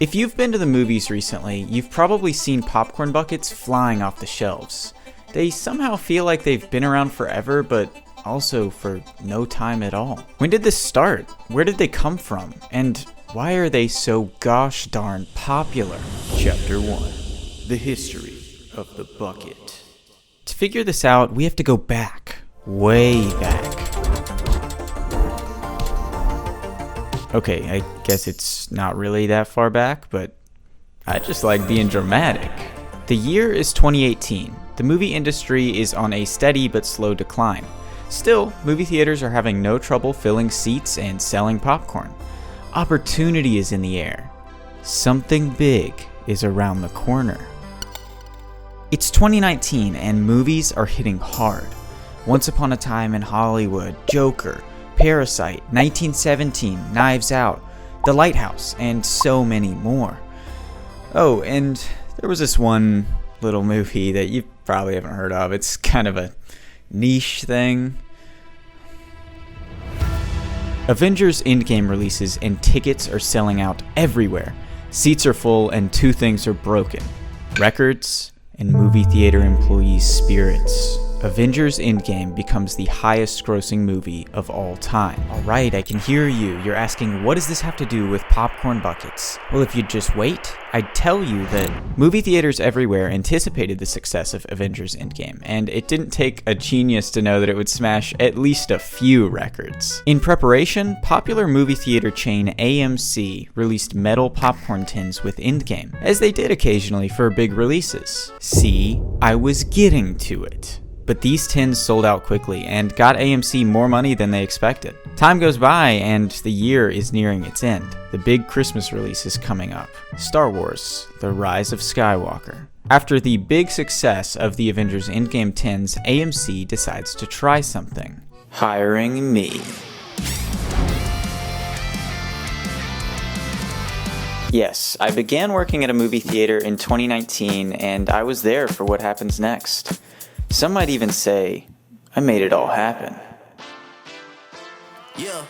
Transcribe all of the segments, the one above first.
If you've been to the movies recently, you've probably seen popcorn buckets flying off the shelves. They somehow feel like they've been around forever, but also for no time at all. When did this start? Where did they come from? And why are they so gosh darn popular? Chapter 1. The History of the Bucket. To figure this out, we have to go back. Way back. Okay, I guess it's not really that far back, but I just like being dramatic. The year is 2018. The movie industry is on a steady but slow decline. Still, movie theaters are having no trouble filling seats and selling popcorn. Opportunity is in the air. Something big is around the corner. It's 2019 and movies are hitting hard. Once Upon a Time in Hollywood, Joker, Parasite, 1917, Knives Out, The Lighthouse, and so many more. Oh, and there was this one little movie that you probably haven't heard of. It's kind of a niche thing. Avengers Endgame releases and tickets are selling out everywhere. Seats are full and two things are broken: records and movie theater employees' spirits. Avengers Endgame becomes the highest grossing movie of all time. Alright, I can hear you. You're asking, what does this have to do with popcorn buckets? Well, if you'd just wait, I'd tell you that movie theaters everywhere anticipated the success of Avengers Endgame, and it didn't take a genius to know that it would smash at least a few records. In preparation, popular movie theater chain AMC released metal popcorn tins with Endgame, as they did occasionally for big releases. See, I was getting to it. But these tins sold out quickly and got AMC more money than they expected. Time goes by and the year is nearing its end. The big Christmas release is coming up: Star Wars: The Rise of Skywalker. After the big success of the Avengers Endgame tins, AMC decides to try something: hiring me. Yes, I began working at a movie theater in 2019 and I was there for what happens next. Some might even say, I made it all happen. Yeah.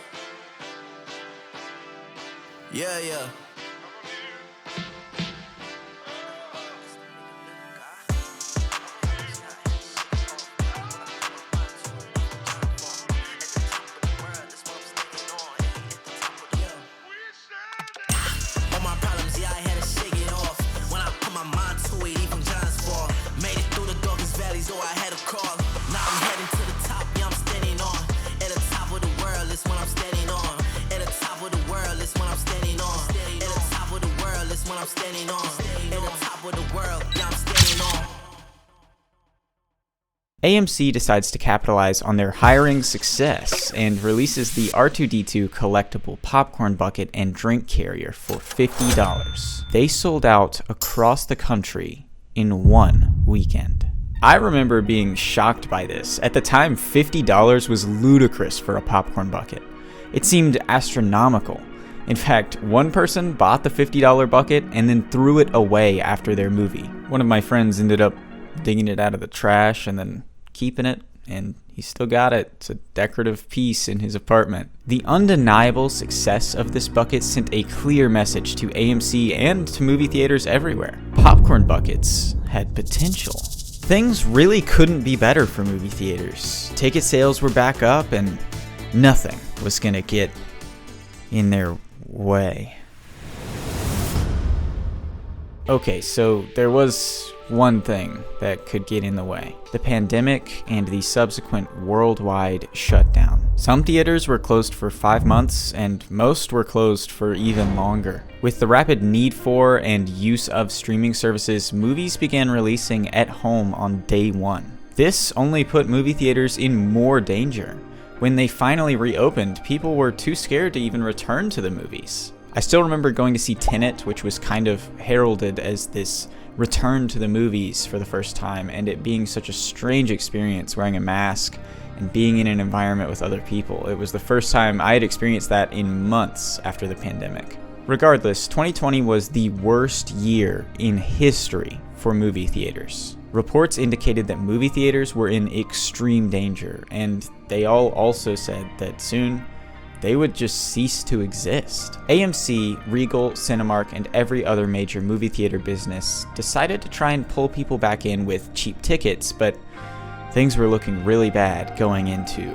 All my problems, I had to shake it off. When I put my mind to it, even giants fall. Made it through the darkest valleys, I had to crawl. Now I'm heading to the top, I'm standing on. At the top of the world, it's when I'm standing on. At the top of the world, it's when I'm standing on. At the top of the world, it's when I'm standing on. At the top of the world, I'm standing on. AMC decides to capitalize on their hiring success and releases the R2-D2 collectible popcorn bucket and drink carrier for $50. They sold out across the country in one weekend. I remember being shocked by this. At the time, $50 was ludicrous for a popcorn bucket. It seemed astronomical. In fact, one person bought the $50 bucket and then threw it away after their movie. One of my friends ended up digging it out of the trash and then keeping it, and he still got it. It's a decorative piece in his apartment. The undeniable success of this bucket sent a clear message to AMC and to movie theaters everywhere. Popcorn buckets had potential. Things really couldn't be better for movie theaters. Ticket sales were back up and nothing was gonna get in their way. Okay, so there was one thing that could get in the way: the pandemic and the subsequent worldwide shutdown. Some theaters were closed for 5 months and most were closed for even longer. With the rapid need for and use of streaming services, movies began releasing at home on day one. This only put movie theaters in more danger. When they finally reopened, people were too scared to even return to the movies. I still remember going to see Tenet, which was kind of heralded as this return to the movies for the first time, and it being such a strange experience wearing a mask and being in an environment with other people. It was the first time I had experienced that in months after the pandemic. Regardless, 2020 was the worst year in history for movie theaters. Reports indicated that movie theaters were in extreme danger, and they all also said that soon they would just cease to exist. AMC, Regal, Cinemark, and every other major movie theater business decided to try and pull people back in with cheap tickets, but things were looking really bad going into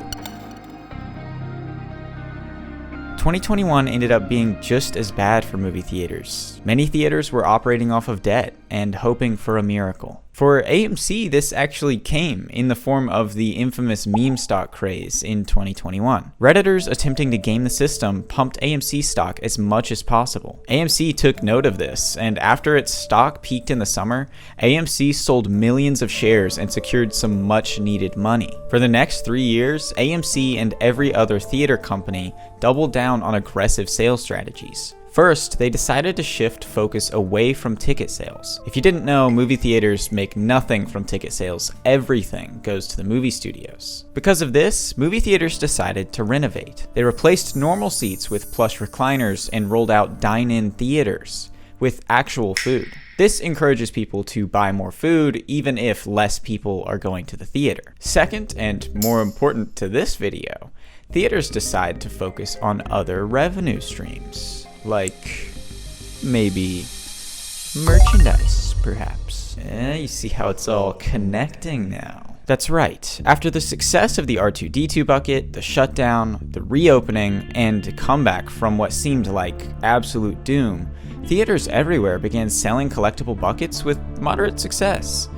2021 ended up being just as bad for movie theaters. Many theaters were operating off of debt and hoping for a miracle. For AMC, this actually came in the form of the infamous meme stock craze in 2021. Redditors attempting to game the system pumped AMC stock as much as possible. AMC took note of this, and after its stock peaked in the summer, AMC sold millions of shares and secured some much needed money. For the next 3 years, AMC and every other theater company doubled down on aggressive sales strategies. First, they decided to shift focus away from ticket sales. If you didn't know, movie theaters make nothing from ticket sales. Everything goes to the movie studios. Because of this, movie theaters decided to renovate. They replaced normal seats with plush recliners and rolled out dine-in theaters with actual food. This encourages people to buy more food, even if less people are going to the theater. Second, and more important to this video, theaters decide to focus on other revenue streams. Like, maybe merchandise, perhaps. You see how it's all connecting now. That's right. After the success of the R2-D2 bucket, the shutdown, the reopening, and comeback from what seemed like absolute doom, theaters everywhere began selling collectible buckets with moderate success.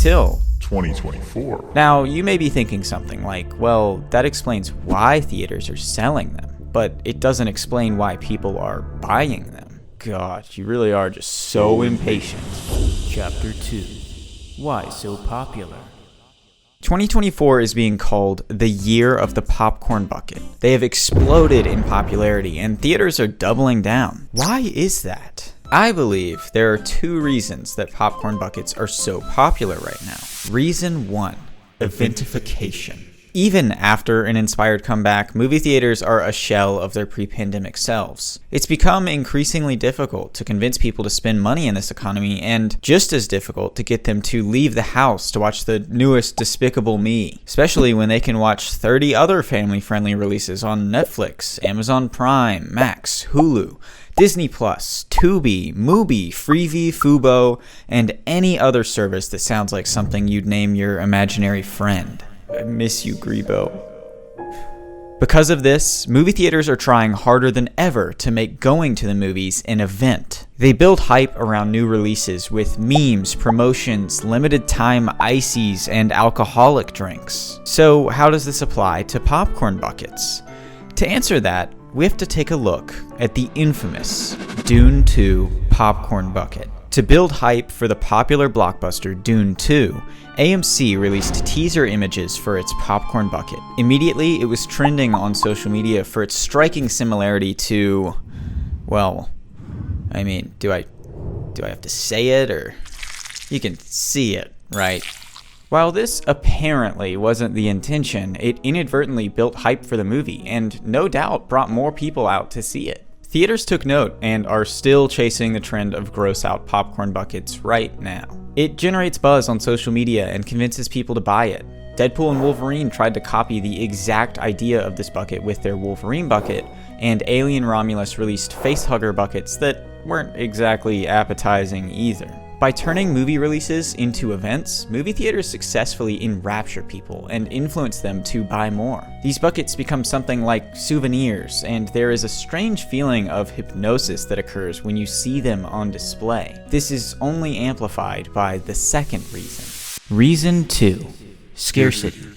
Till 2024. Now, you may be thinking something like, well, that explains why theaters are selling them, but it doesn't explain why people are buying them. God, you really are just so impatient. Chapter 2. Why so popular? 2024 is being called the year of the popcorn bucket. They have exploded in popularity, and theaters are doubling down. Why is that? I believe there are 2 reasons that popcorn buckets are so popular right now. Reason 1, eventification. Even after an inspired comeback, movie theaters are a shell of their pre-pandemic selves. It's become increasingly difficult to convince people to spend money in this economy, and just as difficult to get them to leave the house to watch the newest Despicable Me, especially when they can watch 30 other family-friendly releases on Netflix, Amazon Prime, Max, Hulu, Disney+, Tubi, Mubi, Freevee, Fubo, and any other service that sounds like something you'd name your imaginary friend. I miss you, Greebo. Because of this, movie theaters are trying harder than ever to make going to the movies an event. They build hype around new releases with memes, promotions, limited time ices, and alcoholic drinks. So how does this apply to popcorn buckets? To answer that, we have to take a look at the infamous Dune 2 popcorn bucket. To build hype for the popular blockbuster Dune 2, AMC released teaser images for its popcorn bucket. Immediately, it was trending on social media for its striking similarity to, well, I mean, do I have to say it, or you can see it, right? While this apparently wasn't the intention, it inadvertently built hype for the movie, and no doubt brought more people out to see it. Theaters took note and are still chasing the trend of gross out popcorn buckets right now. It generates buzz on social media and convinces people to buy it. Deadpool and Wolverine tried to copy the exact idea of this bucket with their Wolverine bucket, and Alien Romulus released facehugger buckets that weren't exactly appetizing either. By turning movie releases into events, movie theaters successfully enrapture people and influence them to buy more. These buckets become something like souvenirs, and there is a strange feeling of hypnosis that occurs when you see them on display. This is only amplified by the second reason. Reason 2. Scarcity.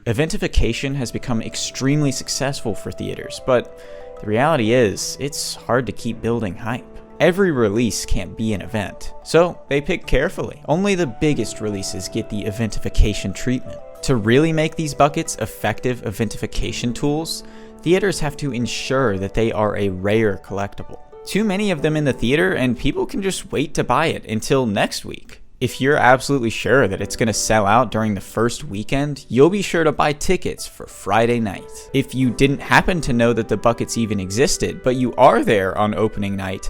Eventification has become extremely successful for theaters, but the reality is, it's hard to keep building hype. Every release can't be an event, so they pick carefully. Only the biggest releases get the eventification treatment. To really make these buckets effective eventification tools, theaters have to ensure that they are a rare collectible. Too many of them in the theater, and people can just wait to buy it until next week. If you're absolutely sure that it's going to sell out during the first weekend, you'll be sure to buy tickets for Friday night. If you didn't happen to know that the buckets even existed, but you are there on opening night,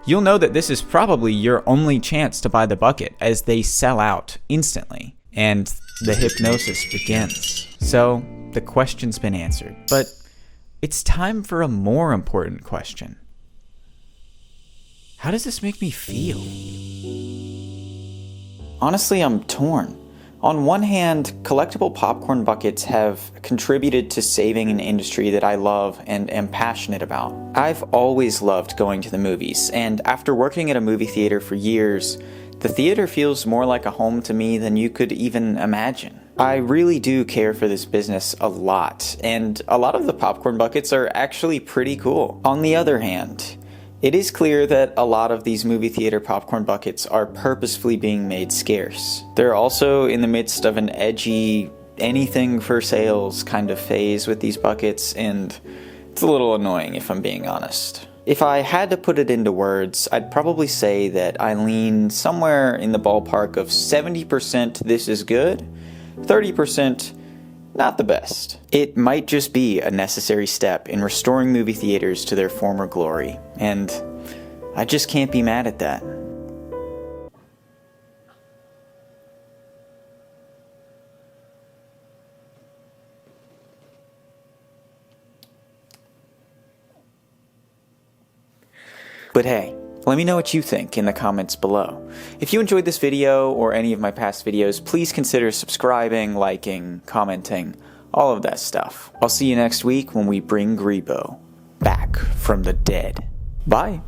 you'll know that this is probably your only chance to buy the bucket, as they sell out instantly, and the hypnosis begins. So, the question's been answered, but it's time for a more important question. How does this make me feel? Honestly, I'm torn. On one hand, collectible popcorn buckets have contributed to saving an industry that I love and am passionate about. I've always loved going to the movies, and after working at a movie theater for years, the theater feels more like a home to me than you could even imagine. I really do care for this business a lot, and a lot of the popcorn buckets are actually pretty cool. On the other hand, it is clear that a lot of these movie theater popcorn buckets are purposefully being made scarce. They're also in the midst of an edgy, anything for sales kind of phase with these buckets, and it's a little annoying if I'm being honest. If I had to put it into words, I'd probably say that I lean somewhere in the ballpark of 70% this is good, 30% not the best. It might just be a necessary step in restoring movie theaters to their former glory, and I just can't be mad at that. But hey, let me know what you think in the comments below. If you enjoyed this video or any of my past videos, please consider subscribing, liking, commenting, all of that stuff. I'll see you next week when we bring Greebo back from the dead. Bye!